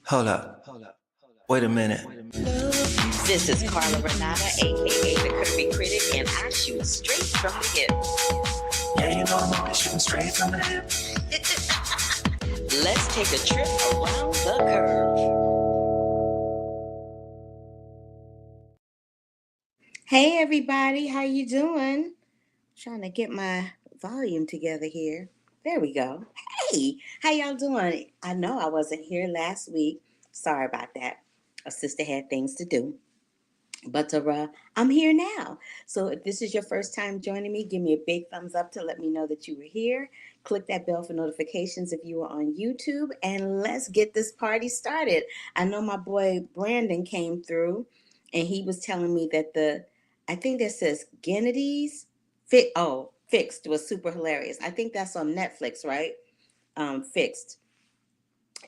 Hold up. Wait a minute. This is Carla Renata, aka the Curvy Critic, and I shoot straight from the hip. Yeah, you know I'm always shooting straight from the hip. Let's take a trip around the curve. Hey everybody, how you doing? Trying to get my volume together here. There we go. Hey, how y'all doing? I know I wasn't here last week. Sorry about that. A sister had things to do. But I'm here now. So if this is your first time joining me, give me a big thumbs up to let me know that you were here. Click that bell for notifications if you are on YouTube. And let's get this party started. I know my boy Brandon came through and he was telling me that I think that says Gennedy's Fixed was super hilarious. I think that's on Netflix, right? Fixed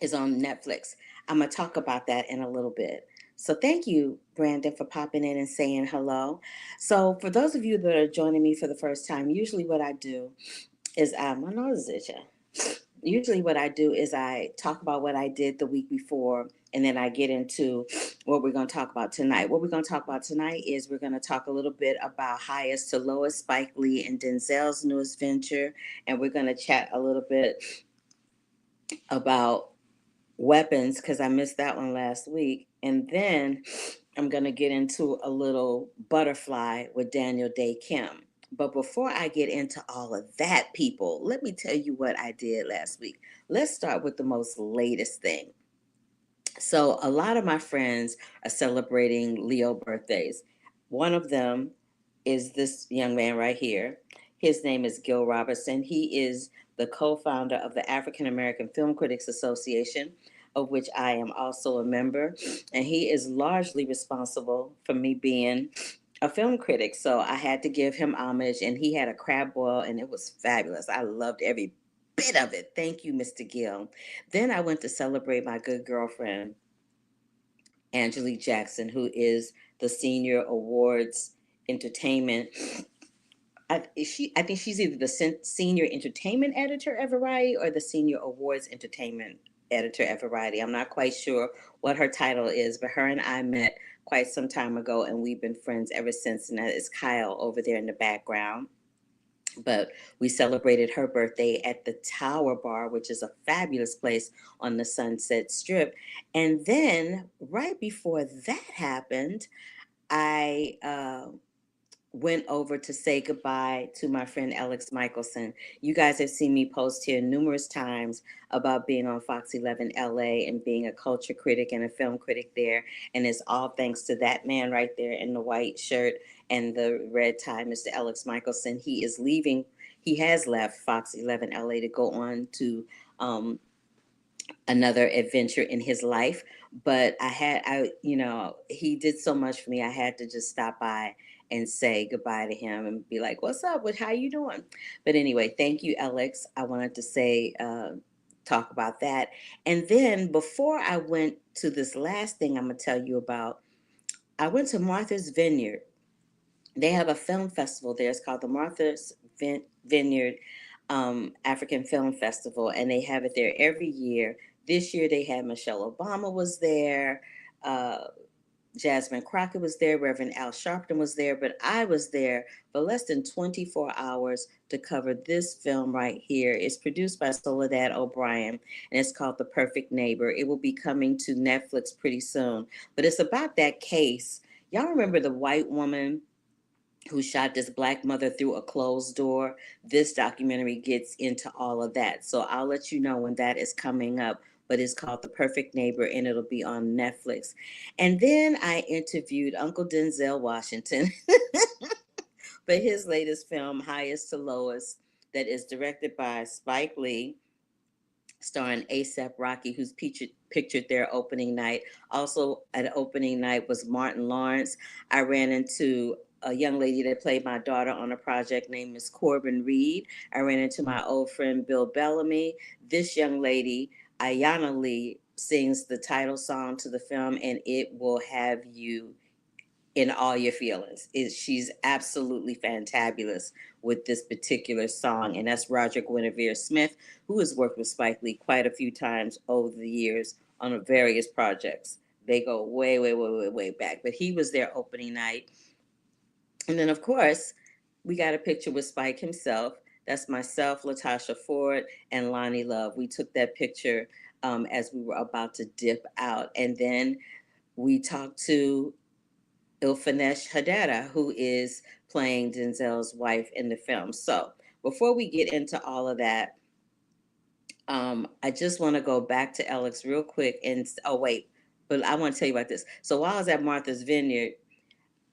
is on Netflix. I'm going to talk about that in a little bit. So thank you, Brandon, for popping in and saying hello. So for those of you that are joining me for the first time, usually what I do is my nose is itching. Usually what I do is I talk about what I did the week before, and then I get into what we're going to talk about tonight. What we're going to talk about tonight is we're going to talk a little bit about highest to lowest Spike Lee and Denzel's newest venture, and we're going to chat a little bit about weapons because I missed that one last week. And then I'm going to get into a little butterfly with Daniel Day Kim. But before I get into all of that, people, let me tell you what I did last week. Let's start with the most latest thing. So, a lot of my friends are celebrating Leo birthdays. One of them is this young man right here. His name is Gil Robertson. He is the co founder of the African American Film Critics Association, of which I am also a member. And he is largely responsible for me being a film critic. So I had to give him homage, and he had a crab boil, and it was fabulous. I loved every bit of it. Thank you, Mr. Gill. Then I went to celebrate my good girlfriend, Angelique Jackson, who is the Senior Awards Entertainment. I think she's either the Senior Entertainment Editor at Variety or the Senior Awards Entertainment Editor at Variety. I'm not quite sure what her title is, but her and I met quite some time ago, and we've been friends ever since. And that is Kyle over there in the background. But we celebrated her birthday at the Tower Bar, which is a fabulous place on the Sunset Strip. And then right before that happened, I went over to say goodbye to my friend Alex Michelson. You guys have seen me post here numerous times about being on Fox 11 LA and being a culture critic and a film critic there. And it's all thanks to that man right there in the white shirt and the red tie, Mr. Alex Michelson. He is leaving. He has left Fox 11 LA to go on to another adventure in his life. But he did so much for me. I had to just stop by and say goodbye to him and be like, "What's up? How you doing?" But anyway, thank you, Alex. I wanted to talk about that. And then before I went to this last thing I'm gonna tell you about, I went to Martha's Vineyard. They have a film festival there. It's called the Martha's Vineyard African Film Festival, and they have it there every year. This year they had Michelle Obama was there, uh, Jasmine Crockett was there, Reverend Al Sharpton was there, but I was there for less than 24 hours to cover this film right here. It's produced by Soledad O'Brien, and it's called The Perfect Neighbor. It will be coming to Netflix pretty soon, but it's about that case. Y'all remember the white woman who shot this black mother through a closed door? This documentary gets into all of that. So I'll let you know when that is coming up. But it's called The Perfect Neighbor, and it'll be on Netflix. And then I interviewed Uncle Denzel Washington for his latest film, Highest to Lowest, that is directed by Spike Lee, starring ASAP Rocky, who's pictured there opening night. Also at opening night was Martin Lawrence. I ran into a young lady that played my daughter on a project named Miss Corbin Reed. I ran into my old friend Bill Bellamy. This young lady, Ayanna Lee, sings the title song to the film, and it will have you in all your feelings. She's absolutely fantabulous with this particular song, and that's Roger Guinevere Smith, who has worked with Spike Lee quite a few times over the years on various projects. They go way, way, way, way, way back. But he was there opening night. And then, of course, we got a picture with Spike himself. That's myself, Latasha Ford, and Lonnie Love. We took that picture as we were about to dip out. And then we talked to Ilfanesh Hadada, who is playing Denzel's wife in the film. So before we get into all of that, I just want to go back to Alex real quick and oh wait, but I want to tell you about this. So while I was at Martha's Vineyard,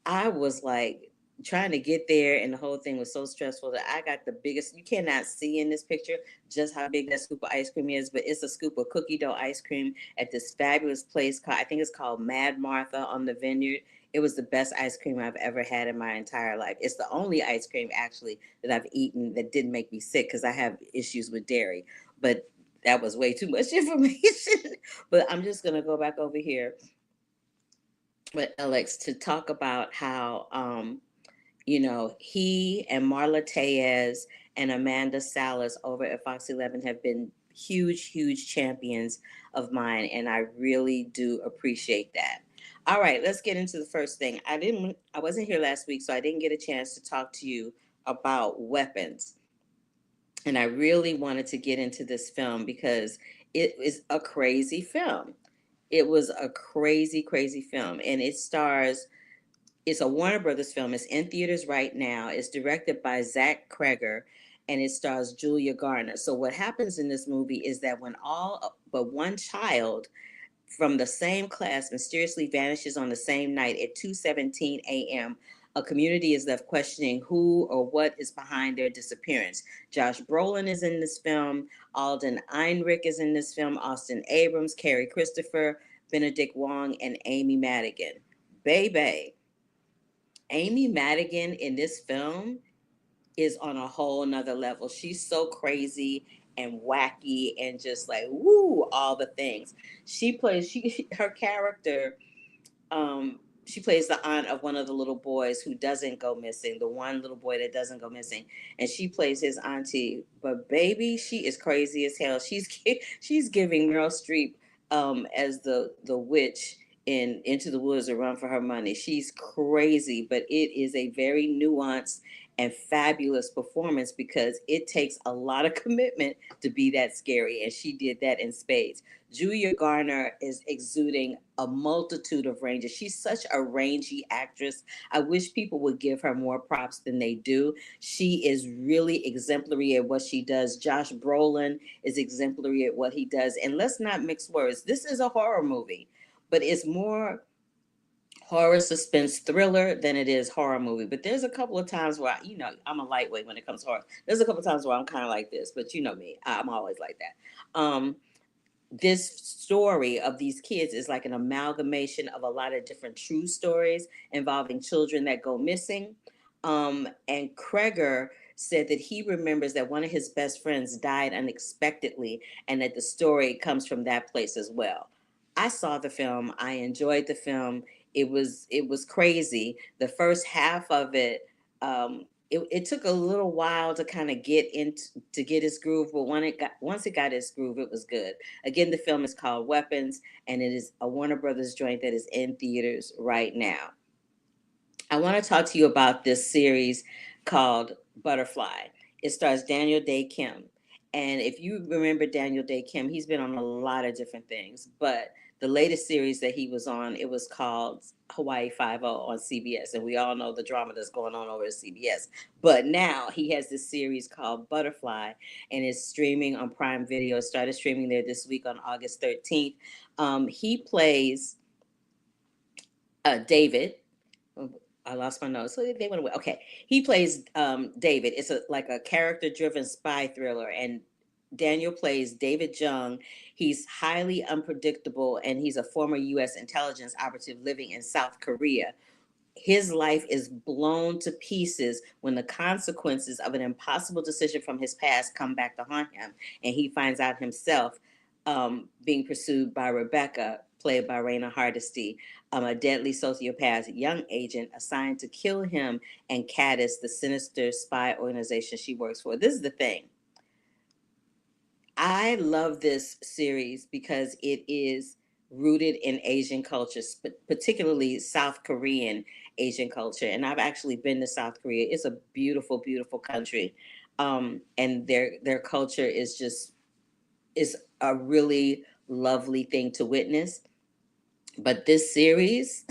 I was like trying to get there, and the whole thing was so stressful that I got the biggest. You cannot see in this picture just how big that scoop of ice cream is, but it's a scoop of cookie dough ice cream at this fabulous place called, I think it's called Mad Martha on the Vineyard. It was the best ice cream I've ever had in my entire life. It's the only ice cream actually that I've eaten that didn't make me sick because I have issues with dairy. But that was way too much information. But I'm just gonna go back over here with Alex to talk about how he and Marla Tejas and Amanda Salas over at Fox 11 have been huge, huge champions of mine, and I really do appreciate that. All right, let's get into the first thing. I wasn't here last week, so I didn't get a chance to talk to you about weapons. And I really wanted to get into this film because it is a crazy film. It was a crazy, crazy film, and it's a Warner Brothers film. It's in theaters right now. It's directed by Zach Kreger, and it stars Julia Garner. So what happens in this movie is that when all but one child from the same class mysteriously vanishes on the same night at 2:17 a.m., a community is left questioning who or what is behind their disappearance. Josh Brolin is in this film. Alden Ehrenreich is in this film. Austin Abrams, Carrie Christopher, Benedict Wong, and Amy Madigan. Baby, Amy Madigan in this film is on a whole nother level. She's so crazy and wacky and just like woo, all the things. Her character, she plays the aunt of one of the little boys who doesn't go missing, the one little boy that doesn't go missing, and she plays his auntie. But baby, she is crazy as hell. She's giving Meryl Streep as the witch in Into the Woods a run for her money. She's crazy, but it is a very nuanced and fabulous performance because it takes a lot of commitment to be that scary, and she did that in spades. Julia Garner is exuding a multitude of ranges. She's such a rangy actress. I wish people would give her more props than they do. She is really exemplary at what she does. Josh Brolin is exemplary at what he does. And let's not mix words. This is a horror movie, but it's more horror suspense thriller than it is horror movie. But there's a couple of times where I'm a lightweight when it comes to horror. There's a couple of times where I'm kind of like this, but you know me, I'm always like that. This story of these kids is like an amalgamation of a lot of different true stories involving children that go missing. And Kreger said that he remembers that one of his best friends died unexpectedly and that the story comes from that place as well. I saw the film. I enjoyed the film. It was crazy. The first half of it, it took a little while to kind of get its groove, but once it got its groove, it was good. Again, the film is called Weapons, and it is a Warner Brothers joint that is in theaters right now. I want to talk to you about this series called Butterfly. It stars Daniel Day Kim. And if you remember Daniel Day Kim, he's been on a lot of different things. But the latest series that he was on, it was called Hawaii Five-O on CBS. And we all know the drama that's going on over at CBS. But now he has this series called Butterfly, and it's streaming on Prime Video. It started streaming there this week on August 13th. He plays David. I lost my notes. So they went away. Okay. He plays David. It's like a character-driven spy thriller, and Daniel plays David Jung. He's highly unpredictable, and he's a former U.S. intelligence operative living in South Korea. His life is blown to pieces when the consequences of an impossible decision from his past come back to haunt him, and he finds out himself being pursued by Rebecca, played by Raina Hardesty, a deadly sociopath young agent assigned to kill him and Caddis, the sinister spy organization she works for. This is the thing. I love this series because it is rooted in Asian culture, particularly South Korean Asian culture. And I've actually been to South Korea. It's a beautiful, beautiful country, and their culture is a really lovely thing to witness. But this series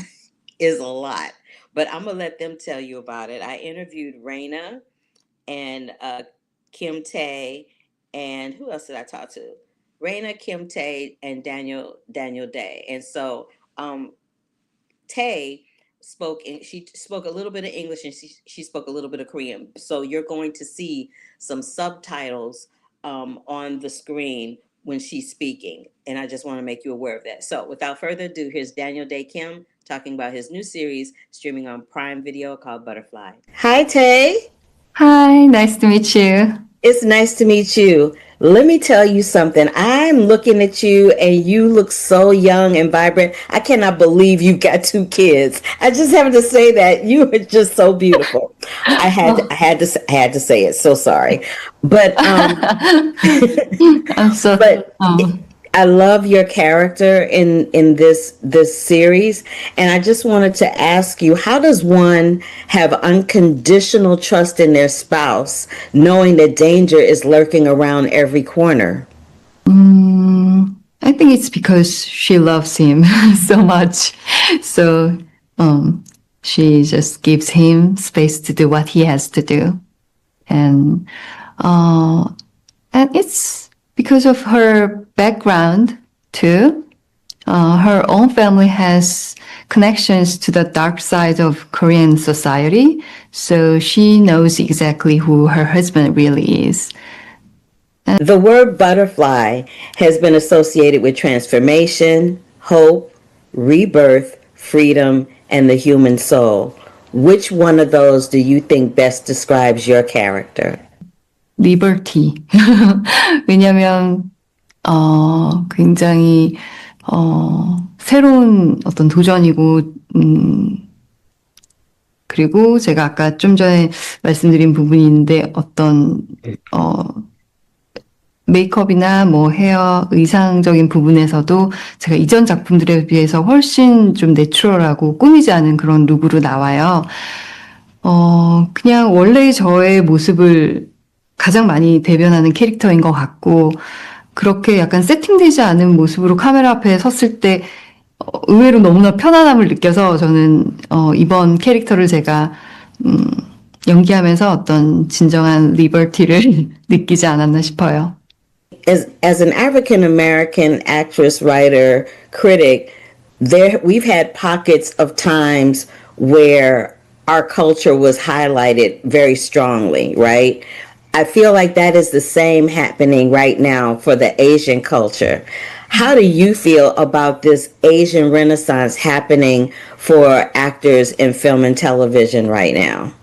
is a lot. But I'm gonna let them tell you about it. I interviewed Raina and Kim Tae, and who else did I talk to? Raina, Kim Tae, and Daniel Day. And so Tay she spoke a little bit of English, and she spoke a little bit of Korean. So you're going to see some subtitles on the screen when she's speaking. And I just want to make you aware of that. So without further ado, here's Daniel Day Kim talking about his new series streaming on Prime Video called Butterfly. Hi, Tay. Hi, nice to meet you. It's nice to meet you. Let me tell you something. I'm looking at you and you look so young and vibrant. I cannot believe you've got 2 kids. I just have to say that you are just so beautiful. I had to say it. So sorry. But I'm so I love your character in this series, and I just wanted to ask you, how does one have unconditional trust in their spouse, knowing that danger is lurking around every corner? I think it's because she loves him so much. So she just gives him space to do what he has to do. And it's because of her background too. Her own family has connections to the dark side of Korean society, so she knows exactly who her husband really is. The word butterfly has been associated with transformation, hope, rebirth, freedom, and the human soul. Which one of those do you think best describes your character? Liberty. 왜냐면 굉장히 새로운 어떤 도전이고 그리고 제가 아까 좀 전에 말씀드린 부분인데 어떤 메이크업이나 뭐 헤어, 의상적인 부분에서도 제가 이전 작품들에 비해서 훨씬 좀 내추럴하고 꾸미지 않은 그런 룩으로 나와요. 그냥 원래 저의 모습을 가장 많이 대변하는 캐릭터인 것 같고, 그렇게 약간 세팅되지 않은 모습으로 카메라 앞에 섰을 때 의외로 너무나 편안함을 느껴서 저는 이번 캐릭터를 제가 연기하면서 어떤 진정한 리버티를 느끼지 않았나 싶어요. As an African American actress, writer, critic, we've had pockets of times where our culture was highlighted very strongly, right? I feel like that is the same happening right now for the Asian culture. How do you feel about this Asian renaissance happening for actors in film and television right now?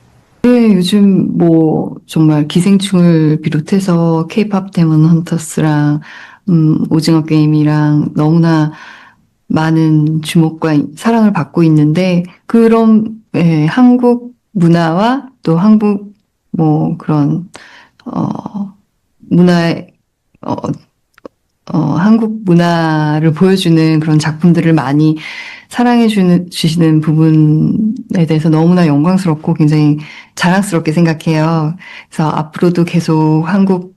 네, 요즘 뭐 정말 기생충을 비롯해서 K-pop 데몬 헌터스랑 오징어 게임이랑 너무나 많은 주목과 사랑을 받고 있는데 그런 한국 문화와 또 한국 뭐 그런 문화의 한국 문화를 보여주는 그런 작품들을 많이 사랑해 주시는 부분에 대해서 너무나 영광스럽고 굉장히 자랑스럽게 생각해요. 그래서 앞으로도 계속 한국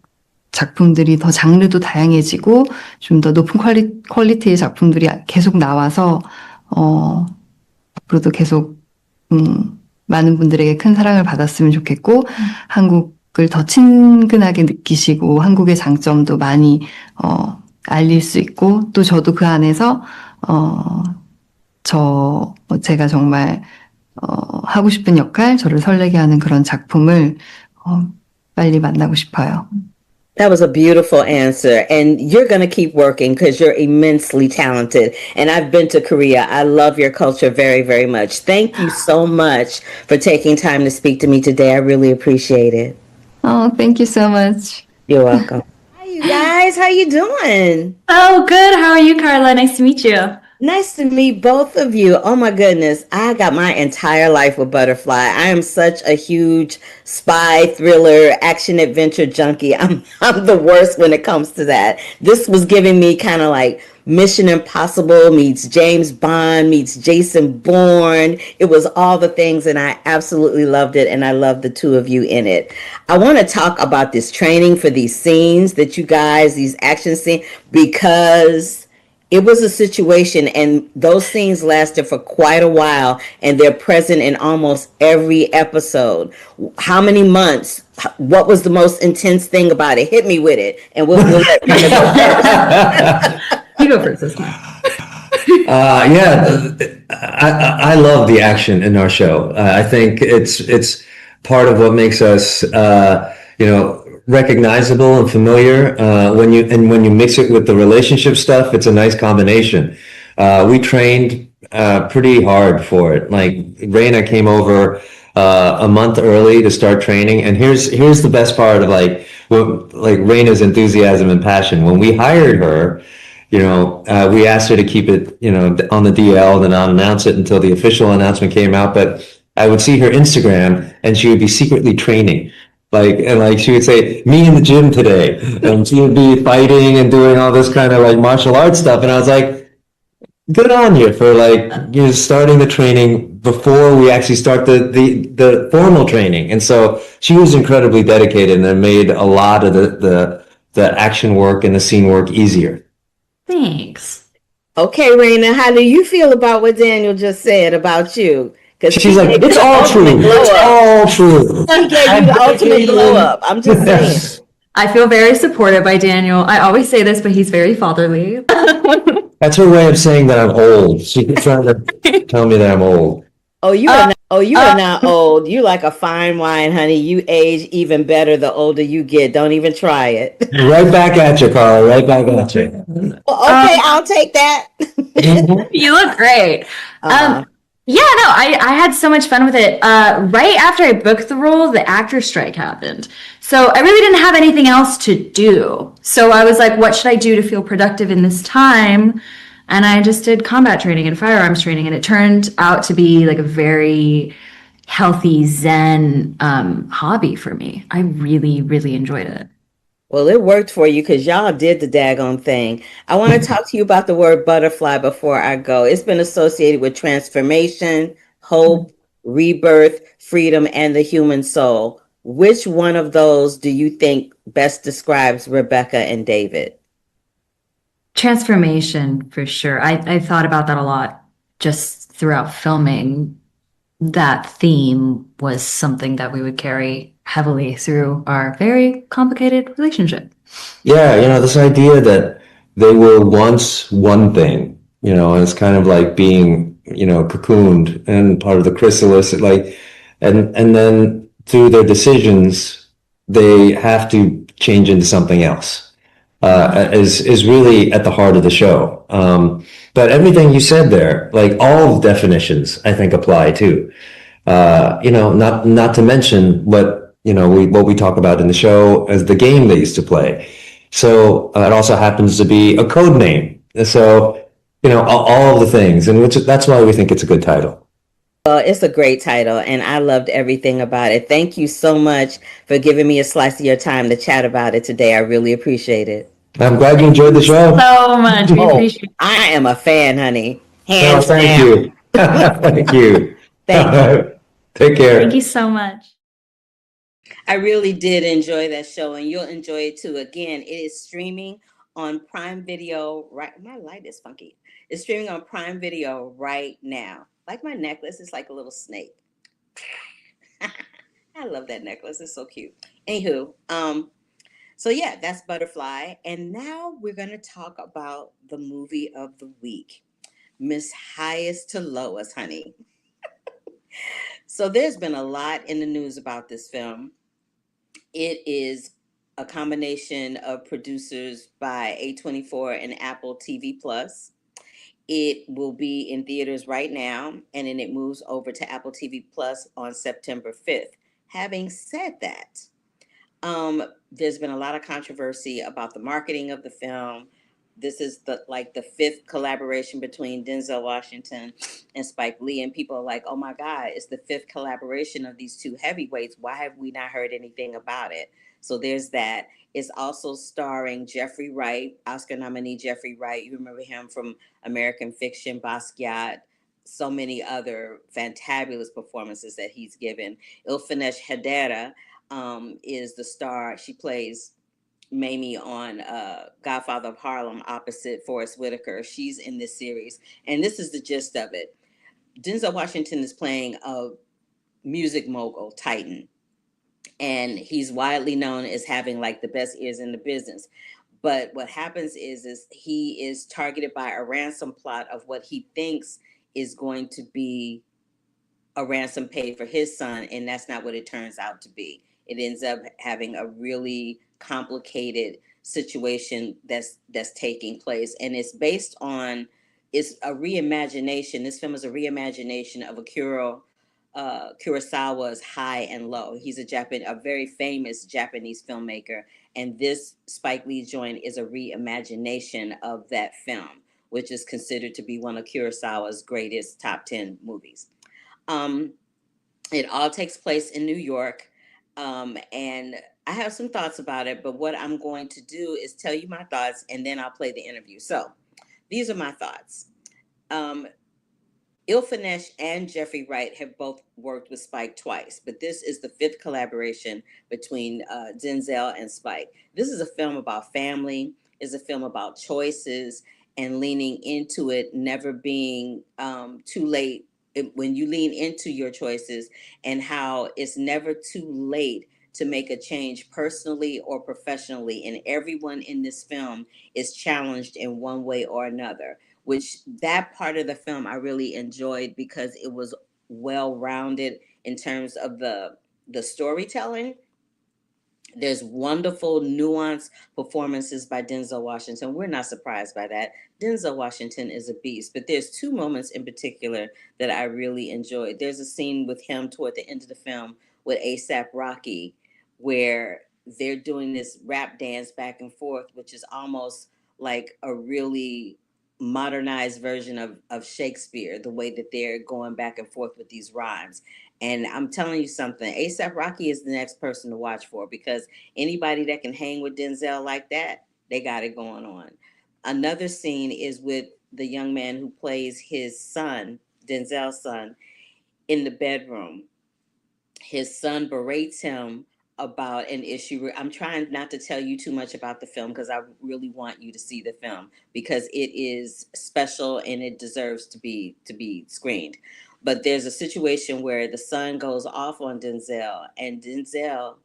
작품들이 더 장르도 다양해지고 좀 더 높은 퀄리티의 작품들이 계속 나와서 앞으로도 계속 많은 분들에게 큰 사랑을 받았으면 좋겠고 한국을 더 친근하게 느끼시고 한국의 장점도 많이 알릴 수 있고 또 저도 그 안에서 제가 정말 하고 싶은 역할, 저를 설레게 하는 그런 작품을 빨리 만나고 싶어요. That was a beautiful answer. And you're going to keep working because you're immensely talented. And I've been to Korea. I love your culture very, very much. Thank you so much for taking time to speak to me today. I really appreciate it. Oh, thank you so much. You're welcome. Hi, you guys. How you doing? Oh, good. How are you, Carla? Nice to meet you. Nice to meet both of you. Oh my goodness. I got my entire life with Butterfly. I am such a huge spy thriller action adventure junkie. I'm the worst when it comes to that. This was giving me kind of like Mission Impossible meets James Bond meets Jason Bourne. It was all the things, and I absolutely loved it, and I love the two of you in it. I want to talk about this training for these scenes that you guys, these action scenes, because it was a situation, and those scenes lasted for quite a while, and they're present in almost every episode. How many months? What was the most intense thing about it? Hit me with it, and we'll let Rena go first. You go first this time. I love the action in our show. I think it's part of what makes us, recognizable and familiar. When you mix it with the relationship stuff, it's a nice combination. We trained pretty hard for it. Like Reina came over a month early to start training, and here's the best part of like Reina's enthusiasm and passion. When we hired her, we asked her to keep it, on the DL and not announce it until the official announcement came out. But I would see her Instagram, and she would be secretly training. Like she would say, "Me in the gym today," and she would be fighting and doing all this kind of like martial arts stuff. And I was like, "Good on you for starting the training before we actually start the formal training." And so she was incredibly dedicated, and it made a lot of the action work and the scene work easier. Thanks. Okay, Raina, how do you feel about what Daniel just said about you? Because She's like, "It's all true. It's all true." He gave you the ultimate glow up. I'm just saying. I feel very supported by Daniel. I always say this, but he's very fatherly. That's her way of saying that I'm old. She's trying to tell me that I'm old. Oh, you are not old. You like a fine wine, honey. You age even better the older you get. Don't even try it. Right back at you, Carla. Right back at you. Well, okay, I'll take that. You look great. I had so much fun with it. Right after I booked the role, the actor strike happened. So I really didn't have anything else to do. So I was like, what should I do to feel productive in this time? And I just did combat training and firearms training. And it turned out to be like a very healthy Zen hobby for me. I really, really enjoyed it. Well, it worked for you because y'all did the daggone thing. I want to talk to you about the word butterfly before I go. It's been associated with transformation, hope, rebirth, freedom, and the human soul. Which one of those do you think best describes Rebecca and David? Transformation, for sure. I thought about that a lot just throughout filming. That theme was something that we would carry heavily through our very complicated relationship. Yeah, this idea that they were once one thing, and it's kind of like being, cocooned and part of the chrysalis, and then through their decisions, they have to change into something else. Is really at the heart of the show. But everything you said there, like all definitions, I think apply too. Not to mention what we talk about in the show as the game they used to play. So it also happens to be a code name. So all of the things, and that's why we think it's a good title. Well, it's a great title, and I loved everything about it. Thank you so much for giving me a slice of your time to chat about it today. I really appreciate it. I'm glad you enjoyed the show. So much. We appreciate it. I am a fan, honey. No, Hands thank down. you. Thank you. Thank you. Take care. Thank you so much. I really did enjoy that show, and you'll enjoy it too. Again, it is streaming on Prime Video. Right, my light is funky. It's streaming on Prime Video right now. Like my necklace, it's like a little snake. I love that necklace. It's so cute. Anywho, so yeah, that's Butterfly. And now we're going to talk about the movie of the week, Miss Highest to Lowest, honey. So there's been a lot in the news about this film. It is a combination of producers by A24 and Apple TV Plus. It will be in theaters right now, and then it moves over to Apple TV Plus on September 5th. Having said that, there's been a lot of controversy about the marketing of the film. This is the fifth collaboration between Denzel Washington and Spike Lee, and people are like, "Oh my God, it's the fifth collaboration of these two heavyweights. Why have we not heard anything about it?" So there's that. It's also starring Jeffrey Wright, Oscar nominee Jeffrey Wright. You remember him from American Fiction, Basquiat, so many other fantabulous performances that he's given. Ilfenesh Hedera is the star. She plays Mamie on Godfather of Harlem opposite Forest Whitaker. She's in this series. And this is the gist of it. Denzel Washington is playing a music mogul, titan. And he's widely known as having like the best ears in the business. But what happens is he is targeted by a ransom plot of what he thinks is going to be a ransom paid for his son, and that's not what it turns out to be. It ends up having a really complicated situation that's taking place, and it's a reimagination. This film is a reimagination of Kurosawa's High and Low. He's a very famous Japanese filmmaker, and this Spike Lee joint is a reimagination of that film, which is considered to be one of Kurosawa's greatest top 10 movies. It all takes place in New York, and I have some thoughts about it, but what I'm going to do is tell you my thoughts, and then I'll play the interview. So these are my thoughts. Ilfenesh and Jeffrey Wright have both worked with Spike twice, but this is the fifth collaboration between Denzel and Spike. This is a film about family, is a film about choices and leaning into it, never being too late when you lean into your choices, and how it's never too late to make a change personally or professionally. And everyone in this film is challenged in one way or another, which that part of the film I really enjoyed because it was well-rounded in terms of the storytelling. There's wonderful nuanced performances by Denzel Washington. We're not surprised by that. Denzel Washington is a beast, but there's two moments in particular that I really enjoyed. There's a scene with him toward the end of the film with A$AP Rocky where they're doing this rap dance back and forth, which is almost like a really modernized version of Shakespeare, the way that they're going back and forth with these rhymes. And I'm telling you something, A$AP Rocky is the next person to watch for, because anybody that can hang with Denzel like that, they got it going on. Another scene is with the young man who plays his son, Denzel's son, in the bedroom. His son berates him about an issue. I'm trying not to tell you too much about the film because I really want you to see the film because it is special and it deserves to be screened. But there's a situation where the son goes off on Denzel, and Denzel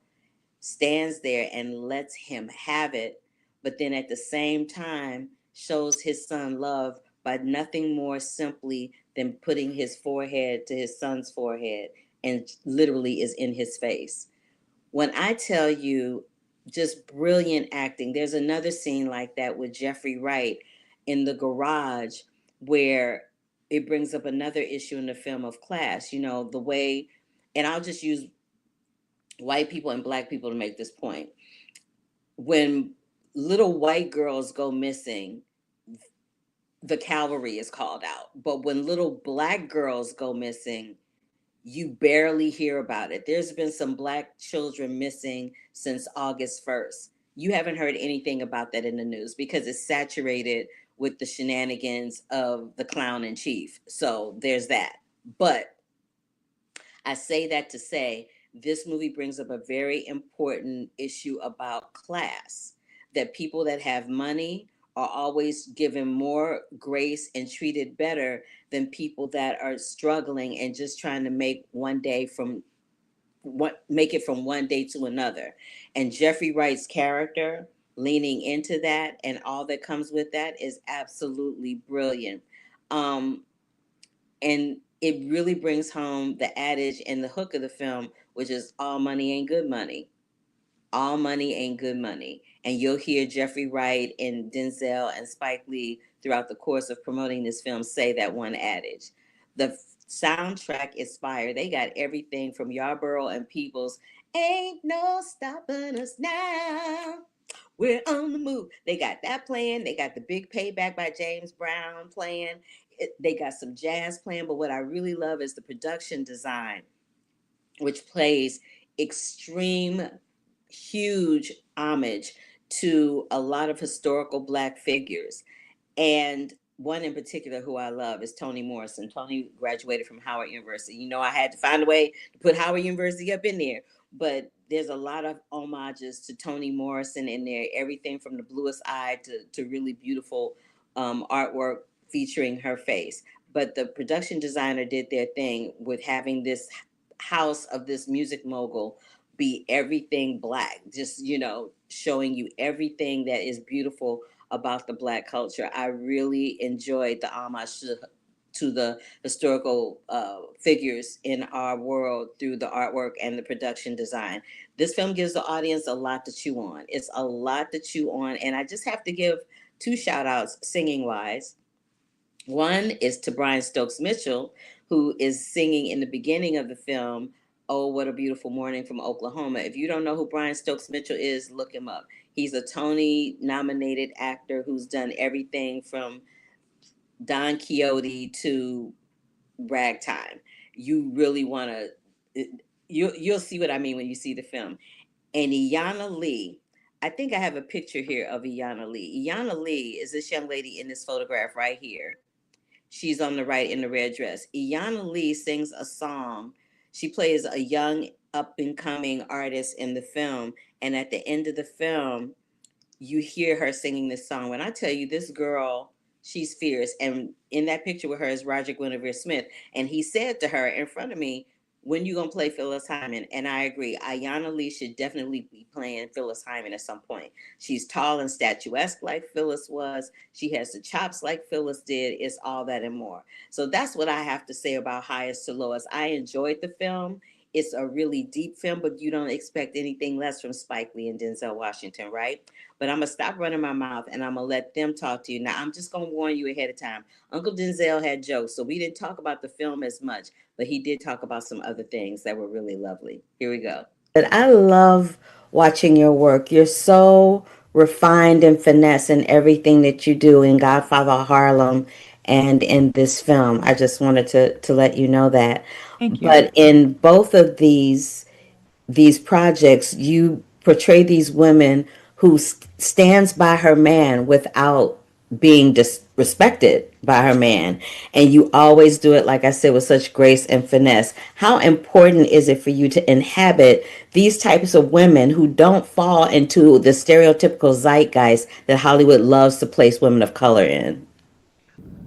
stands there and lets him have it, but then at the same time shows his son love by nothing more simply than putting his forehead to his son's forehead and literally is in his face. When I tell you, just brilliant acting. There's another scene like that with Jeffrey Wright in the garage where it brings up another issue in the film of class, the way, and I'll just use white people and black people to make this point. When little white girls go missing, the cavalry is called out. But when little black girls go missing, you barely hear about it. There's been some black children missing since August 1st. You haven't heard anything about that in the news because it's saturated with the shenanigans of the clown in chief. So there's that. But I say that to say this movie brings up a very important issue about class, that people that have money are always given more grace and treated better than people that are struggling and just trying to make it from one day to another. And Jeffrey Wright's character leaning into that and all that comes with that is absolutely brilliant. And it really brings home the adage and the hook of the film, which is all money ain't good money. All money ain't good money. And you'll hear Jeffrey Wright and Denzel and Spike Lee throughout the course of promoting this film say that one adage. The soundtrack is fire. They got everything from Yarborough and Peoples. Ain't no stopping us now. We're on the move. They got that playing. They got The Big Payback by James Brown playing. They got some jazz playing. But what I really love is the production design, which plays extreme huge homage to a lot of historical Black figures. And one in particular who I love is Toni Morrison. Toni graduated from Howard University. You know, I had to find a way to put Howard University up in there, but there's a lot of homages to Toni Morrison in there. Everything from The Bluest Eye to really beautiful artwork featuring her face. But the production designer did their thing with having this house of this music mogul be everything Black, just, you know, showing you everything that is beautiful about the Black culture. I really enjoyed the homage to the historical figures in our world through the artwork and the production design. This film gives the audience a lot to chew on. It's a lot to chew on. And I just have to give 2 shout outs singing wise. One is to Brian Stokes Mitchell, who is singing in the beginning of the film, "Oh, What a Beautiful Morning" from Oklahoma. If you don't know who Brian Stokes Mitchell is, look him up. He's a Tony nominated actor who's done everything from Don Quixote to Ragtime. You really want to, you'll see what I mean when you see the film. And Iyanla Lee, I think I have a picture here of Iyanla Lee. Iyanla Lee is this young lady in this photograph right here. She's on the right in the red dress. Iyanla Lee sings a song. She plays a young up and coming artist in the film. And at the end of the film, you hear her singing this song. When I tell you, this girl, she's fierce. And in that picture with her is Roger Guinevere Smith. And he said to her in front of me, "When you gonna play Phyllis Hyman?" And I agree. Iyanla Lee should definitely be playing Phyllis Hyman at some point. She's tall and statuesque like Phyllis was. She has the chops like Phyllis did. It's all that and more. So that's what I have to say about Highest to Lowest. I enjoyed the film. It's a really deep film, but you don't expect anything less from Spike Lee and Denzel Washington, right? But I'm gonna stop running my mouth and I'm gonna let them talk to you. Now, I'm just gonna warn you ahead of time. Uncle Denzel had jokes, so we didn't talk about the film as much, but he did talk about some other things that were really lovely. Here we go. But I love watching your work. You're so refined and finesse in everything that you do in Godfather Harlem and in this film. I just wanted to let you know that. Thank you. But in both of these projects, you portray these women who stands by her man without being disrespected by her man. And you always do it, like I said, with such grace and finesse. How important is it for you to inhabit these types of women who don't fall into the stereotypical zeitgeist that Hollywood loves to place women of color in?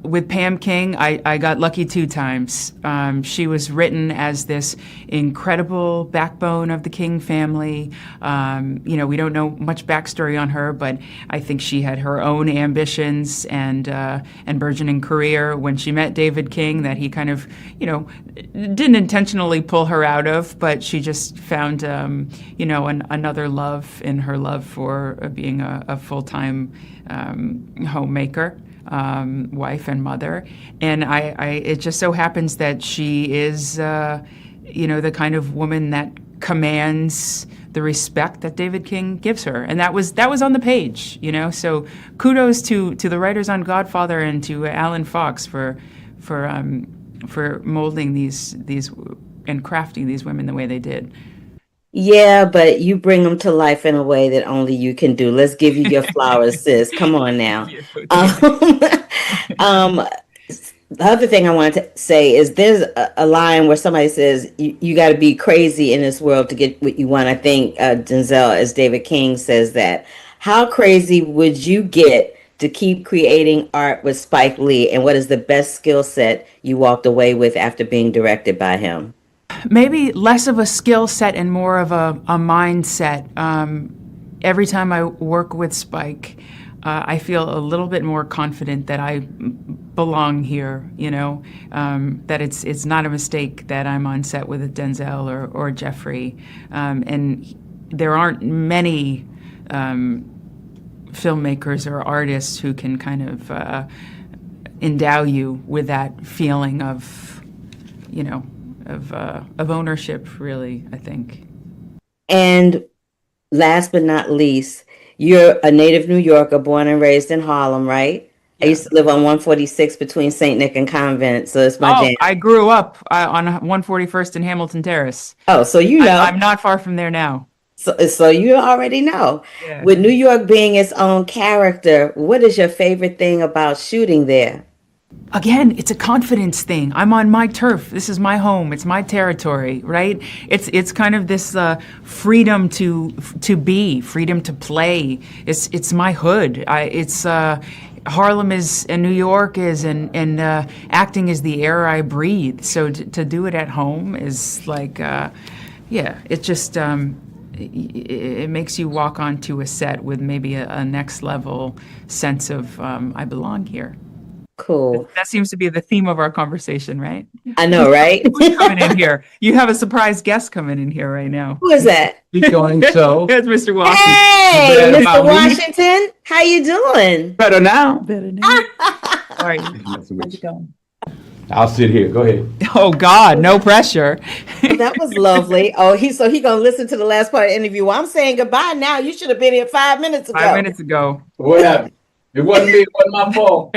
With Pam King, I got lucky 2 times. She was written as this incredible backbone of the King family. You know, we don't know much backstory on her, but I think she had her own ambitions and burgeoning career when she met David King that he kind of, you know, didn't intentionally pull her out of, but she just found, you know, another love in her love for being a full-time homemaker. Wife and mother, and it just so happens that she is, you know, the kind of woman that commands the respect that David King gives her, and that was on the page, you know. So kudos to the writers on Godfather and to Alan Fox for molding these and crafting these women the way they did. Yeah, but you bring them to life in a way that only you can do. Let's give you your flowers, sis. Come on now. The other thing I wanted to say is there's a line where somebody says you got to be crazy in this world to get what you want. I think Denzel, as David King, says that. How crazy would you get to keep creating art with Spike Lee? And what is the best skill set you walked away with after being directed by him? Maybe less of a skill set and more of a mindset. Every time I work with Spike, I feel a little bit more confident that I belong here, you know, that it's not a mistake that I'm on set with Denzel or Jeffrey. And there aren't many filmmakers or artists who can kind of endow you with that feeling of, you know, of ownership, really, I think. And last but not least, you're a native New Yorker, born and raised in Harlem, right? Yeah. I used to live on 146 between St. Nick and Convent, so it's my jam. I grew up on 141st and Hamilton Terrace. Oh, so you know. I'm not far from there now. So you already know. Yeah. With New York being its own character, what is your favorite thing about shooting there? Again, it's a confidence thing. I'm on my turf. This is my home. It's my territory, right? It's kind of this freedom to be, freedom to play. It's my hood. It's Harlem is and New York is and acting is the air I breathe. So to do it at home is like, yeah, it just it makes you walk onto a set with maybe a next level sense of I belong here. Cool. That seems to be the theme of our conversation, right? I know, right? Who's coming in here? You have a surprise guest coming in here right now. Who is that? Keep going. So It's Mr. Washington. Hey, Better Mr. about me? Washington, how you doing? better now. Better now. How are you? How's it going? I'll sit here. Go ahead. Oh God, no pressure. That was lovely. Oh, he gonna listen to the last part of the interview. Well, I'm saying goodbye now. You should have been here 5 minutes ago. 5 minutes ago. What happened? It wasn't me. It wasn't my fault.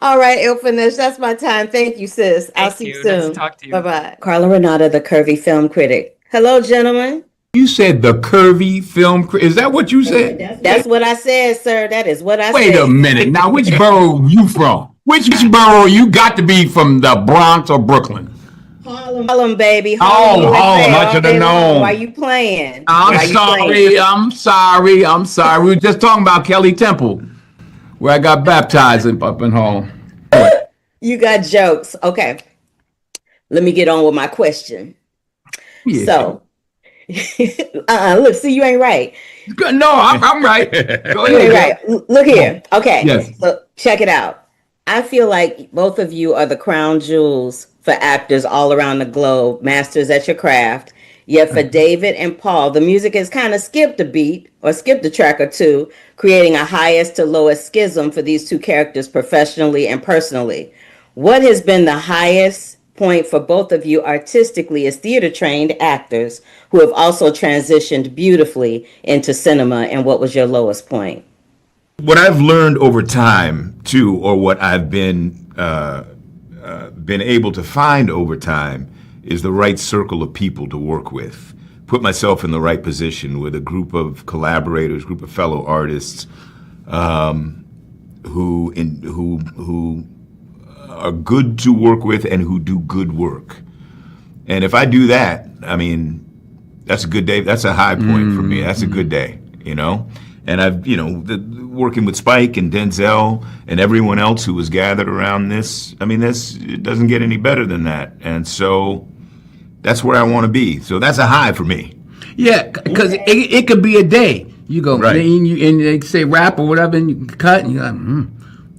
All right, Ilfinish, that's my time. Thank you, sis. I'll Thank see you you. Nice soon. to talk to you. Bye-bye. Carla Renata, the Curvy Film Critic. Hello, gentlemen. You said the Curvy Film Critic. Is that what you said? That's what I said, sir. That is what I Wait said. a minute. Now, which borough you from? Which borough? You got to be from the Bronx or Brooklyn. Harlem, baby. Oh, USA, Harlem. I all should day have long. known. Why you playing? Why I'm you sorry. playing? I'm sorry. I'm sorry. We were just talking about Kelly Temple, where I got baptized up in Harlem. You got jokes. Okay. Let me get on with my question. Yeah. So, look, see, you ain't right. Good. No, I'm right. Go You ain't ahead. right. Look here. Okay. Yes. So check it out. I feel like both of you are the crown jewels for actors all around the globe, masters at your craft. Yet for David and Paul, the music has kind of skipped a beat or skipped a track or two, creating a highest to lowest schism for these two characters professionally and personally. What has been the highest point for both of you artistically as theater trained actors who have also transitioned beautifully into cinema, and what was your lowest point? What I've learned over time too, or what I've been able to find over time, is the right circle of people to work with. Put myself in the right position with a group of collaborators, group of fellow artists, who are good to work with and who do good work. And if I do that, I mean, that's a good day. That's a high point for me. That's a good day, you know? And I've, working with Spike and Denzel and everyone else who was gathered around this, I mean, it doesn't get any better than that. And so that's where I want to be. So that's a high for me. Yeah, because it could be a day. You go, Right. and they say rap or whatever, and you cut, and you're like,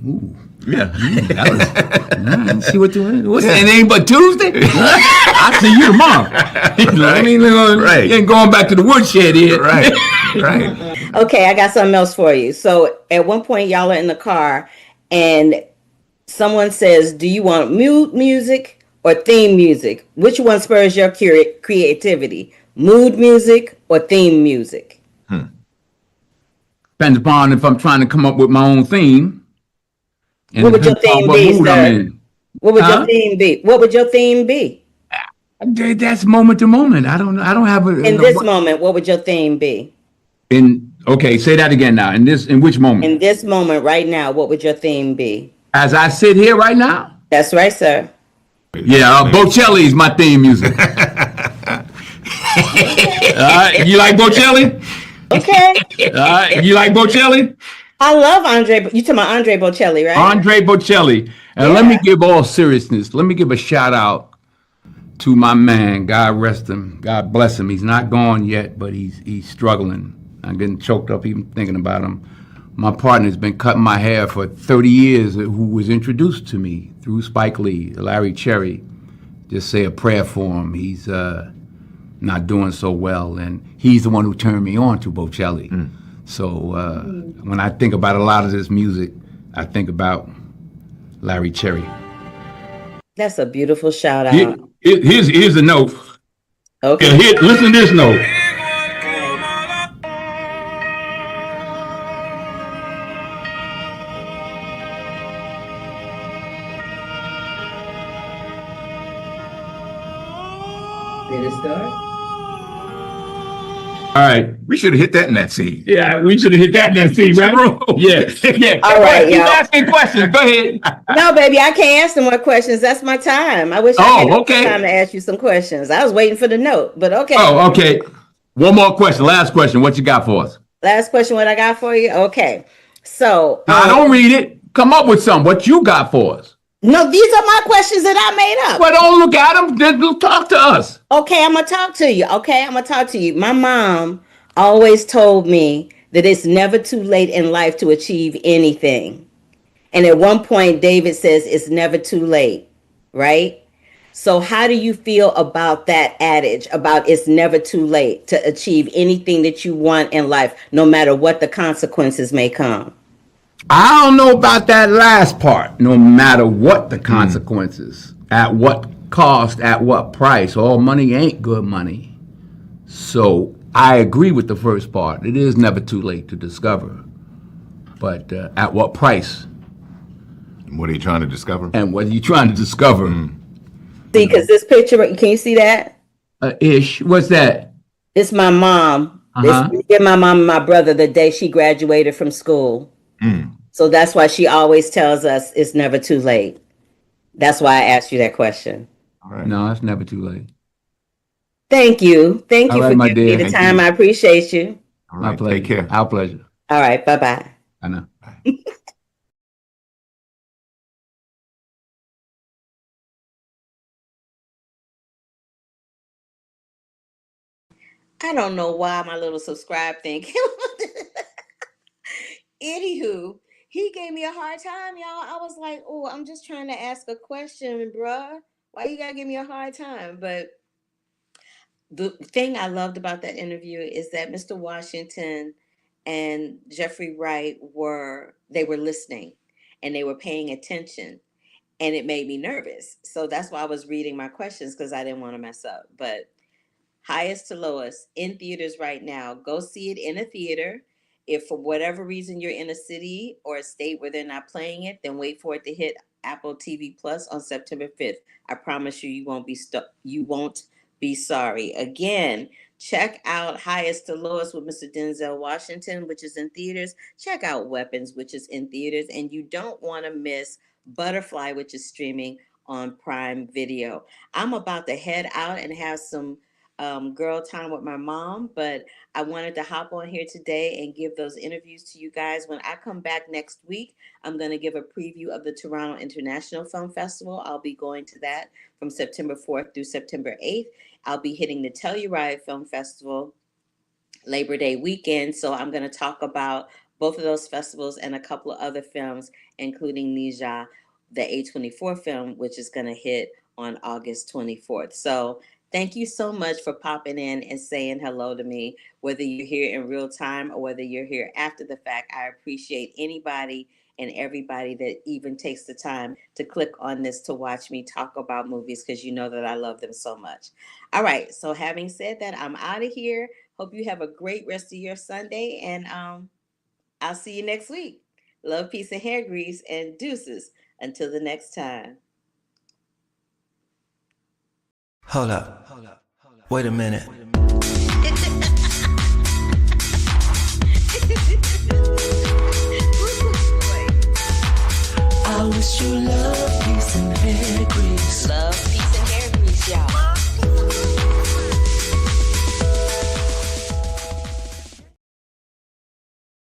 ooh. Yeah. That was, nah, see what you what's Yeah. that? It ain't but Tuesday. I see you tomorrow. You know what I mean? Right. You ain't going back to the woodshed here. Right. Right. Okay, I got something else for you. So at one point, y'all are in the car, and someone says, "Do you want mood music or theme music? Which one spurs your creativity? Mood music or theme music?" Depends upon if I'm trying to come up with my own theme. And What would your depends theme upon what be, mood sir? I'm in. What would Huh? your theme be? What would your theme be? That's moment to moment. I don't have a In this moment, what would your theme be? Okay, say that again now. In which moment? In this moment right now, what would your theme be? As I sit here right now? That's right, sir. Yeah, Bocelli is my theme music. You like Bocelli? Okay. You like Bocelli? I love Andre. You talking about Andre Bocelli, right? Andre Bocelli. And let me give all seriousness, let me give a shout out to my man. God rest him. God bless him. He's not gone yet, but he's struggling. I'm getting choked up even thinking about him. My partner's been cutting my hair for 30 years, who was introduced to me through Spike Lee, Larry Cherry. Just say a prayer for him. He's not doing so well, and he's the one who turned me on to Bocelli. So when I think about a lot of this music, I think about Larry Cherry. That's a beautiful shout out. Here's a note. Okay. Listen to this note. Did it start? All right. We should have hit that in that scene. Yeah, we should have hit that in that scene, right? Yeah. Yeah. All right, Keep y'all. asking questions. Go ahead. No, baby, I can't answer more questions. That's my time. I wish I had more okay. time to ask you some questions. I was waiting for the note, but okay. Oh, okay. One more question. Last question. What you got for us? Last question, what I got for you? Okay. So I don't read it. Come up with some. What you got for us? no, these are my questions that I made up. Well, don't look at them. Just talk to us. Okay, I'm gonna talk to you. Okay, I'm gonna talk to you. My mom always told me that it's never too late in life to achieve anything. And at one point, David says it's never too late, right? So how do you feel about that adage about it's never too late to achieve anything that you want in life, no matter what the consequences may come? I don't know about that last part. No matter what the consequences, at what cost, at what price, all money ain't good money. So I agree with the first part. It is never too late to discover. But at what price? What are you trying to discover? And what are you trying to discover? See, because this picture, can you see that? Ish. What's that? It's my mom. It's my mom and my brother the day she graduated from school. So that's why she always tells us it's never too late. That's why I asked you that question. All right. No, it's never too late. Thank you. Thank you All right, for my giving me dear. the Thank time. you. I appreciate you. All My right. pleasure. Take care. Our pleasure. All right. Bye-bye. I know. I don't know why my little subscribe thing. Anywho, he gave me a hard time, y'all. I was like, oh, I'm just trying to ask a question, bruh. Why you gotta give me a hard time? But the thing I loved about that interview is that Mr. Washington and Jeffrey Wright were listening and they were paying attention, and it made me nervous. So that's why I was reading my questions, because I didn't want to mess up. But Highest to Lowest in theaters right now. Go see it in a theater. If for whatever reason you're in a city or a state where they're not playing it, then wait for it to hit Apple TV Plus on September 5th. I promise you, you won't be sorry. Again, check out Highest to Lowest with Mr. Denzel Washington, which is in theaters. Check out Weapons, which is in theaters, and you don't want to miss Butterfly, which is streaming on Prime Video. I'm about to head out and have some girl time with my mom, but I wanted to hop on here today and give those interviews to you guys. When I come back next week, I'm going to give a preview of the Toronto International Film Festival. I'll be going to that from September 4th through September 8th. I'll be hitting the Telluride Film Festival Labor Day weekend, so I'm going to talk about both of those festivals and a couple of other films, including Nija, the A24 film, which is going to hit on August 24th. So thank you so much for popping in and saying hello to me, whether you're here in real time or whether you're here after the fact. I appreciate anybody and everybody that even takes the time to click on this to watch me talk about movies, because you know that I love them so much. All right, so having said that, I'm out of here. Hope you have a great rest of your Sunday, and I'll see you next week. Love, peace, and hair grease, and deuces. Until the next time. Hold up. Wait a minute. I wish you love, peace, and hair grease. Love.